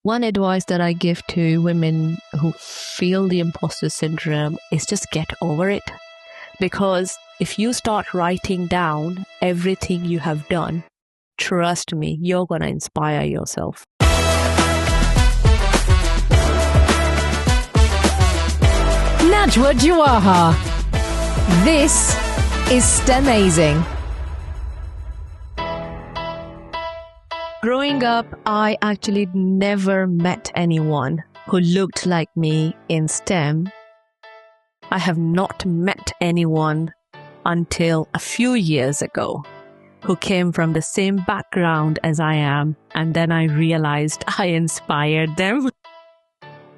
One advice that I give to women who feel the imposter syndrome is just get over it. Because if you start writing down everything you have done, trust me, you're going to inspire yourself. Najwa Jawahar. This is STEMazing. Growing up, I actually never met anyone who looked like me in STEM. I have not met anyone until a few years ago who came from the same background as I am, and then I realized I inspired them.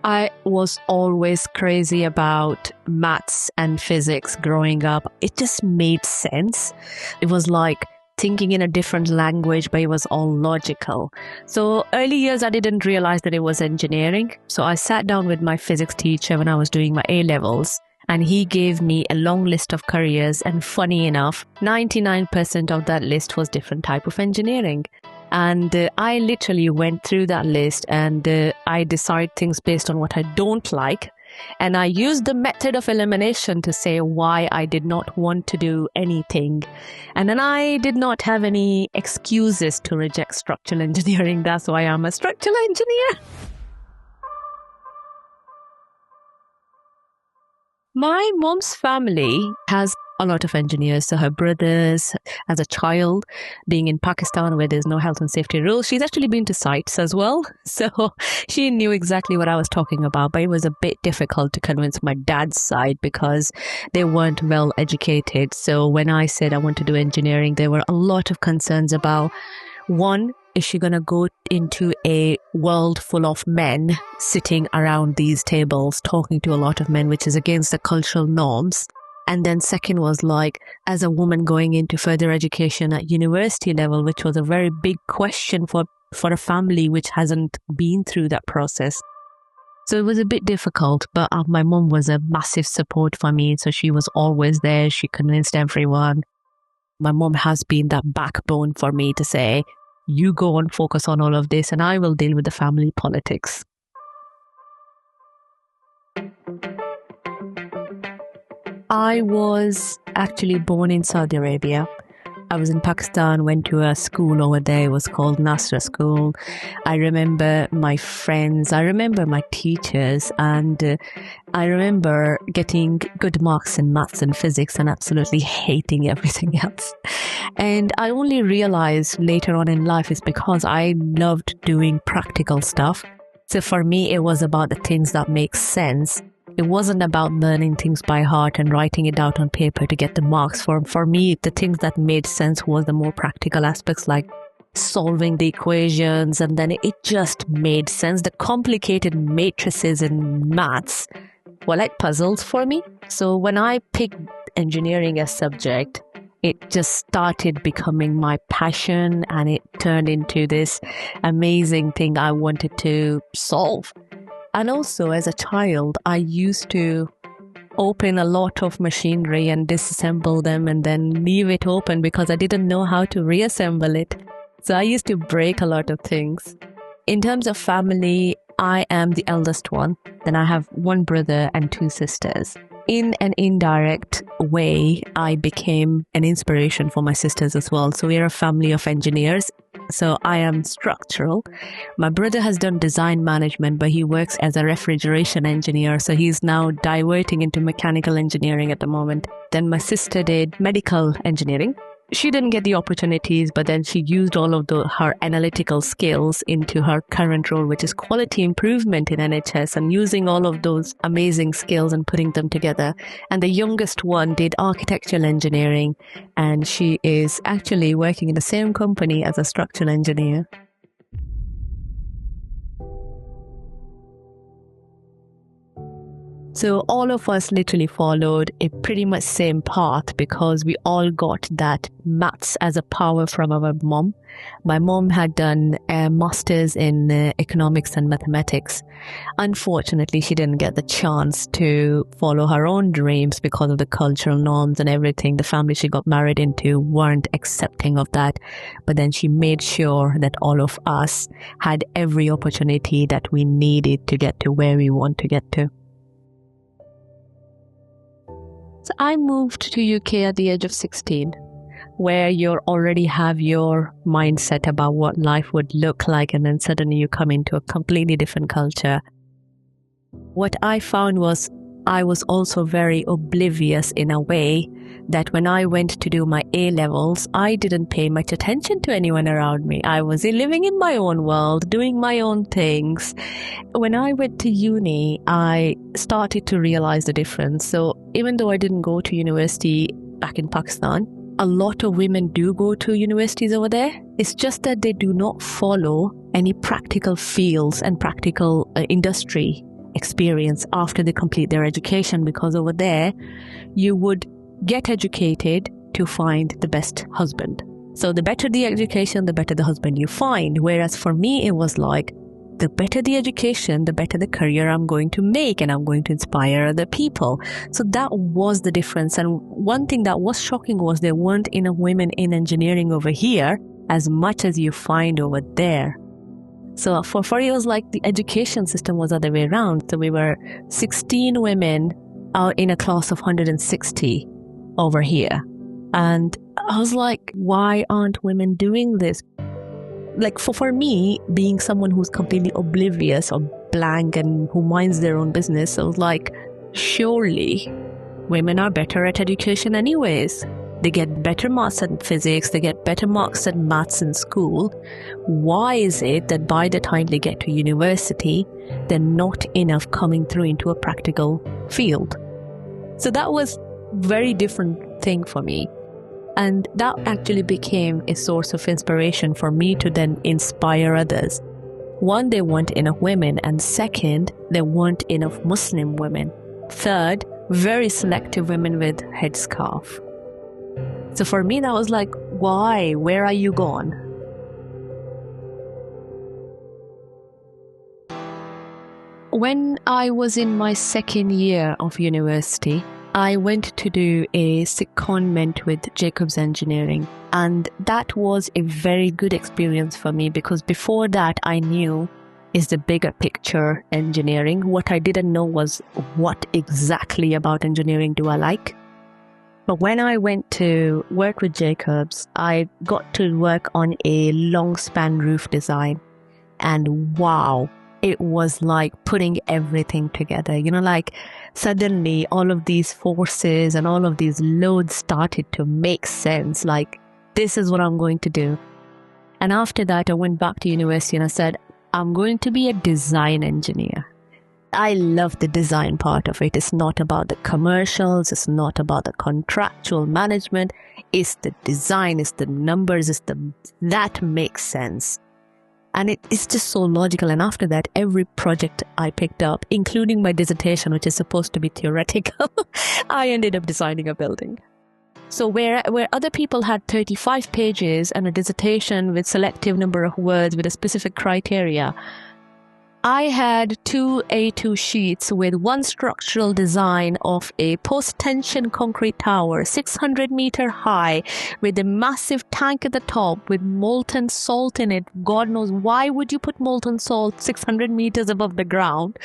I was always crazy about maths and physics growing up. It just made sense. It was like thinking in a different language, but it was all logical. So early years, I didn't realize that it was engineering. So I sat down with my physics teacher when I was doing my A-levels, and he gave me a long list of careers. And funny enough, 99% of that list was different type of engineering. And I literally went through that list and I decide things based on what I don't like. And I used the method of elimination to say why I did not want to do anything. And then I did not have any excuses to reject structural engineering. That's why I'm a structural engineer. My mom's family has a lot of engineers. So her brothers, as a child, being in Pakistan where there's no health and safety rules, she's actually been to sites as well. So she knew exactly what I was talking about, but it was a bit difficult to convince my dad's side because they weren't well educated. So when I said I want to do engineering, there were a lot of concerns about, one, is she going to go into a world full of men sitting around these tables, talking to a lot of men, which is against the cultural norms? And then second was like, as a woman going into further education at university level, which was a very big question for a family which hasn't been through that process. So it was a bit difficult, but my mom was a massive support for me. So she was always there. She convinced everyone. My mom has been that backbone for me to say, you go and focus on all of this and I will deal with the family politics. I was actually born in Saudi Arabia. I was in Pakistan, went to a school over there. It was called Nasra School. I remember my friends. I remember my teachers. And I remember getting good marks in maths and physics and absolutely hating everything else. And I only realized later on in life is because I loved doing practical stuff. So for me, it was about the things that make sense. It wasn't about learning things by heart and writing it out on paper to get the marks. For me, the things that made sense was the more practical aspects like solving the equations, and then it just made sense. The complicated matrices in maths were like puzzles for me. So when I picked engineering as subject, it just started becoming my passion and it turned into this amazing thing I wanted to solve. And also, as a child, I used to open a lot of machinery and disassemble them and then leave it open because I didn't know how to reassemble it. So I used to break a lot of things. In terms of family, I am the eldest one. Then I have one brother and two sisters. In an indirect way, I became an inspiration for my sisters as well. So we are a family of engineers. So I am structural. My brother has done design management, but he works as a refrigeration engineer. So he's now diverting into mechanical engineering at the moment. Then my sister did medical engineering. She didn't get the opportunities, but then she used all of her analytical skills into her current role, which is quality improvement in NHS, and using all of those amazing skills and putting them together. And the youngest one did architectural engineering, and she is actually working in the same company as a structural engineer. So all of us literally followed a pretty much same path because we all got that maths as a power from our mom. My mom had done a master's in economics and mathematics. Unfortunately, she didn't get the chance to follow her own dreams because of the cultural norms and everything. The family she got married into weren't accepting of that. But then she made sure that all of us had every opportunity that we needed to get to where we want to get to. So I moved to UK at the age of 16, where you already have your mindset about what life would look like, and then suddenly you come into a completely different culture. What I found was I was also very oblivious in a way that when I went to do my A-levels, I didn't pay much attention to anyone around me. I was living in my own world, doing my own things. When I went to uni, I started to realize the difference. So even though I didn't go to university back in Pakistan, a lot of women do go to universities over there. It's just that they do not follow any practical fields and practical industry experience after they complete their education, because over there you would get educated to find the best husband. So the better the education, the better the husband you find. Whereas for me, it was like, the better the education, the better the career I'm going to make, and I'm going to inspire other people. So that was the difference. And one thing that was shocking was there weren't enough women in engineering over here as much as you find over there. So for it was like the education system was the other way around. So we were 16 women out in a class of 160 over here. And I was like, why aren't women doing this? Like for me, being someone who's completely oblivious or blank and who minds their own business, I was like, surely women are better at education anyways. They get better marks at physics, they get better marks at maths in school. Why is it that by the time they get to university, they're not enough coming through into a practical field? So that was a very different thing for me. And that actually became a source of inspiration for me to then inspire others. One, there weren't enough women. And second, there weren't enough Muslim women. Third, very selective women with headscarf. So for me, that was like, why? Where are you gone? When I was in my second year of university, I went to do a secondment with Jacobs Engineering, and that was a very good experience for me because before that I knew is the bigger picture engineering. What I didn't know was what exactly about engineering do I like. But when I went to work with Jacobs, I got to work on a long span roof design, and wow, it was like putting everything together. You know, like suddenly all of these forces and all of these loads started to make sense. Like, this is what I'm going to do. And after that, I went back to university and I said, I'm going to be a design engineer. I love the design part of it. It's not about the commercials. It's not about the contractual management. It's the design. It's the numbers. That makes sense. And it's just so logical. And after that, every project I picked up, including my dissertation, which is supposed to be theoretical, I ended up designing a building. So where other people had 35 pages and a dissertation with selective number of words with a specific criteria, I had 2 A2 sheets with one structural design of a post-tension concrete tower, 600 meter high, with a massive tank at the top with molten salt in it. God knows why would you put molten salt 600 meters above the ground.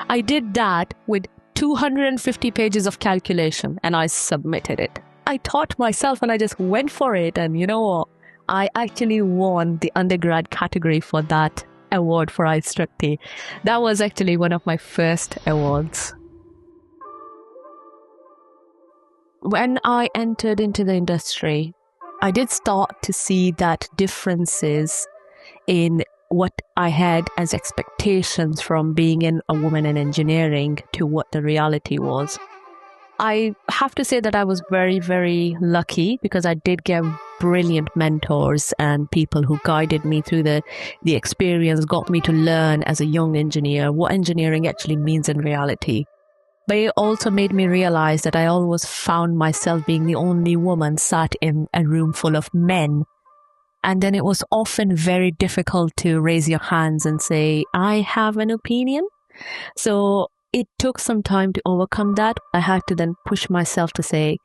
I did that with 250 pages of calculation and I submitted it. I taught myself and I just went for it, and you know what? I actually won the undergrad category for that award for iStructE. That was actually one of my first awards. When I entered into the industry, I did start to see that differences in what I had as expectations from being a woman in engineering to what the reality was. I have to say that I was very, very lucky because I did get brilliant mentors and people who guided me through the experience, got me to learn as a young engineer what engineering actually means in reality. But it also made me realize that I always found myself being the only woman sat in a room full of men. And then it was often very difficult to raise your hands and say, I have an opinion. So it took some time to overcome that. I had to then push myself to say,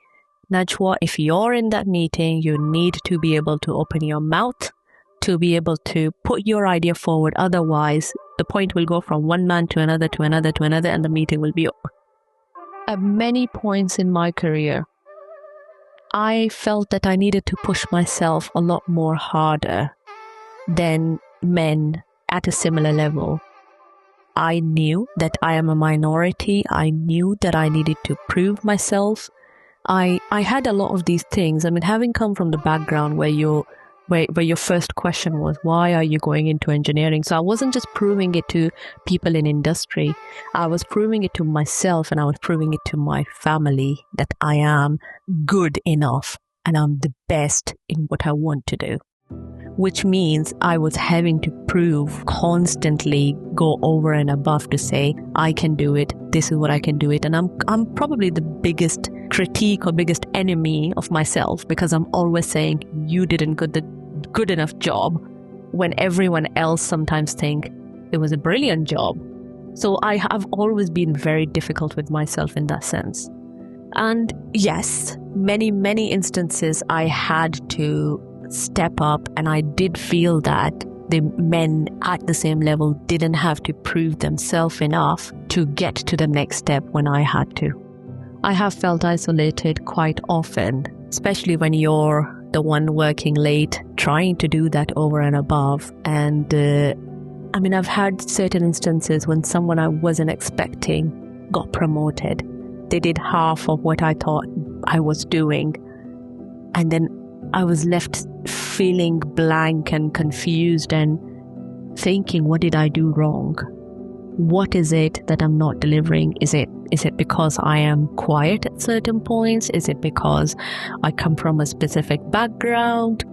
Najwa, if you're in that meeting, you need to be able to open your mouth, to be able to put your idea forward. Otherwise, the point will go from one man to another, to another, to another, and the meeting will be over. At many points in my career, I felt that I needed to push myself a lot more harder than men at a similar level. I knew that I am a minority. I knew that I needed to prove myself. I had a lot of these things. I mean, having come from the background where your first question was, why are you going into engineering? So I wasn't just proving it to people in industry. I was proving it to myself, and I was proving it to my family that I am good enough and I'm the best in what I want to do. Which means I was having to prove constantly, go over and above to say, I can do it. This is what I can do it. And I'm probably the biggest critique or biggest enemy of myself, because I'm always saying, you didn't good enough job, when everyone else sometimes think it was a brilliant job. So I have always been very difficult with myself in that sense. And yes, many instances I had to step up, and I did feel that the men at the same level didn't have to prove themselves enough to get to the next step when I had to. I have felt isolated quite often, especially when you're the one working late, trying to do that over and above. And I've had certain instances when someone I wasn't expecting got promoted. They did half of what I thought I was doing. And then I was left feeling blank and confused and thinking, what did I do wrong? What is it that I'm not delivering? Is it because I am quiet at certain points? Is it because I come from a specific background?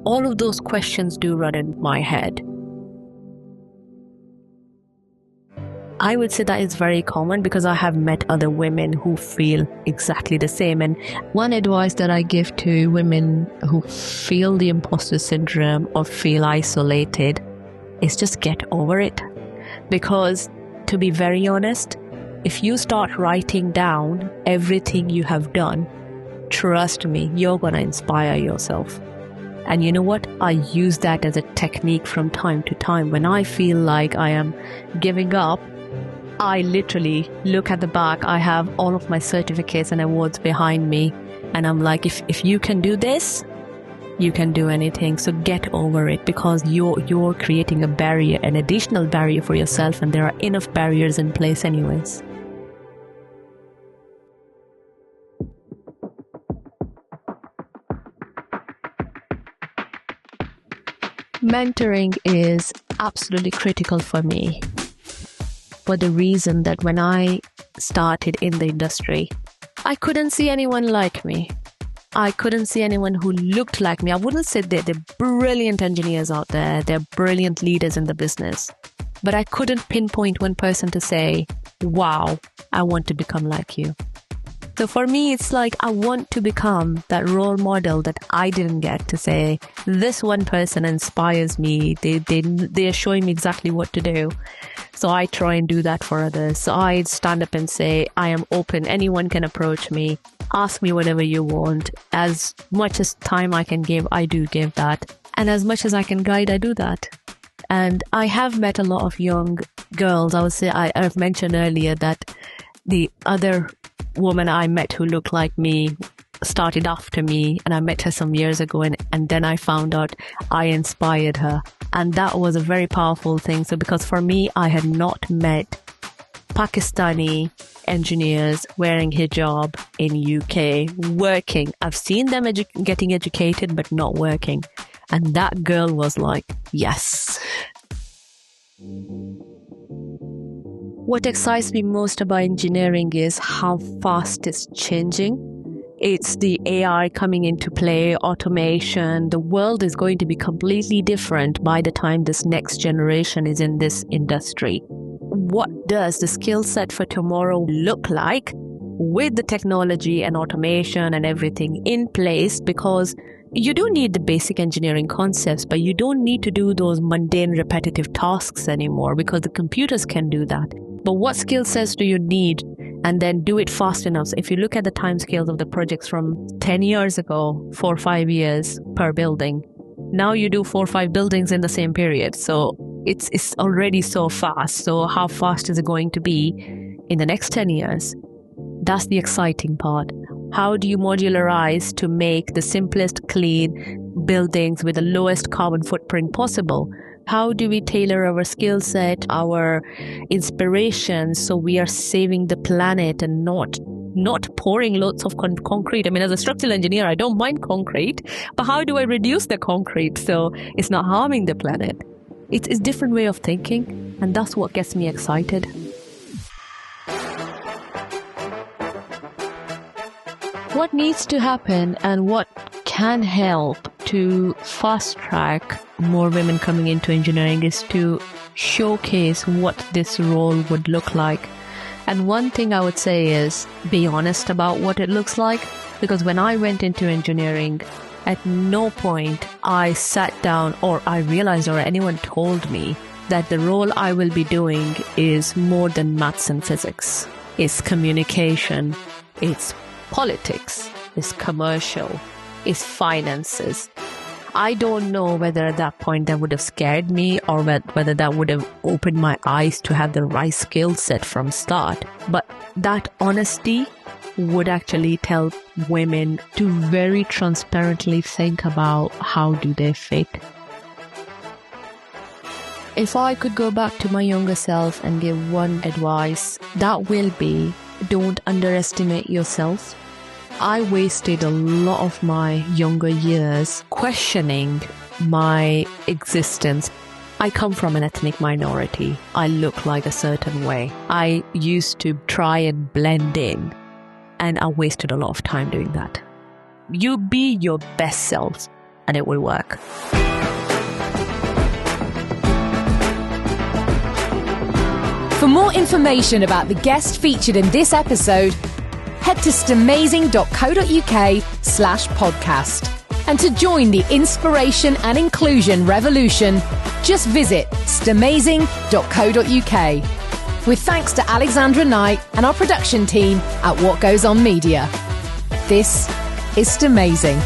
All of those questions do run in my head. I would say that is very common because I have met other women who feel exactly the same. And one advice that I give to women who feel the imposter syndrome or feel isolated is just get over it. Because to be very honest, if you start writing down everything you have done, trust me, you're going to inspire yourself. And you know what? I use that as a technique from time to time. When I feel like I am giving up, I literally look at the back. I have all of my certificates and awards behind me. And I'm like, if you can do this, you can do anything. So get over it, because you're creating a barrier, an additional barrier for yourself. And there are enough barriers in place anyways. Mentoring is absolutely critical for me, for the reason that when I started in the industry, I couldn't see anyone like me. I couldn't see anyone who looked like me. I wouldn't say they're brilliant engineers out there. They're brilliant leaders in the business. But I couldn't pinpoint one person to say, wow, I want to become like you. So for me, it's like I want to become that role model that I didn't get, to say, this one person inspires me. They are showing me exactly what to do. So I try and do that for others. So I stand up and say, I am open. Anyone can approach me. Ask me whatever you want. As much as time I can give, I do give that. And as much as I can guide, I do that. And I have met a lot of young girls. I would say I've mentioned earlier that the other woman I met who looked like me started after me, and I met her some years ago, and then I found out I inspired her. And that was a very powerful thing. So because for me, I had not met Pakistani engineers wearing hijab in UK, working. I've seen them getting educated, but not working. And that girl was like, yes. What excites me most about engineering is how fast it's changing. It's the AI coming into play, automation. The world is going to be completely different by the time this next generation is in this industry. what does the skill set for tomorrow look like with the technology and automation and everything in place, because you do need the basic engineering concepts, but you don't need to do those mundane, repetitive tasks anymore because the computers can do that. But what skill sets do you need? And then do it fast enough. So if you look at the timescales of the projects from 10 years ago, 4 or 5 years per building, now you do 4 or 5 buildings in the same period. So it's already so fast. So how fast is it going to be in the next 10 years? That's the exciting part. How do you modularize to make the simplest, clean buildings with the lowest carbon footprint possible? How do we tailor our skill set, our inspiration, so we are saving the planet and not pouring loads of concrete? I mean, as a structural engineer, I don't mind concrete, but how do I reduce the concrete so it's not harming the planet? It's a different way of thinking, and that's what gets me excited. What needs to happen and what can help to fast track more women coming into engineering is to showcase what this role would look like. And one thing I would say is be honest about what it looks like, because when I went into engineering, at no point I sat down or I realized or anyone told me that the role I will be doing is more than maths and physics. It's communication, it's politics, it's commercial, it's finances. I don't know whether at that point that would have scared me or whether that would have opened my eyes to have the right skill set from start. But that honesty would actually tell women to very transparently think about how do they fit. If I could go back to my younger self and give one advice, that will be, don't underestimate yourself. I wasted a lot of my younger years questioning my existence. I come from an ethnic minority. I look like a certain way. I used to try and blend in, and I wasted a lot of time doing that. You be your best selves, and it will work. For more information about the guest featured in this episode, head to stamazing.co.uk/podcast. And to join the inspiration and inclusion revolution, just visit stamazing.co.uk. With thanks to Alexandra Knight and our production team at What Goes On Media. This is Stamazing.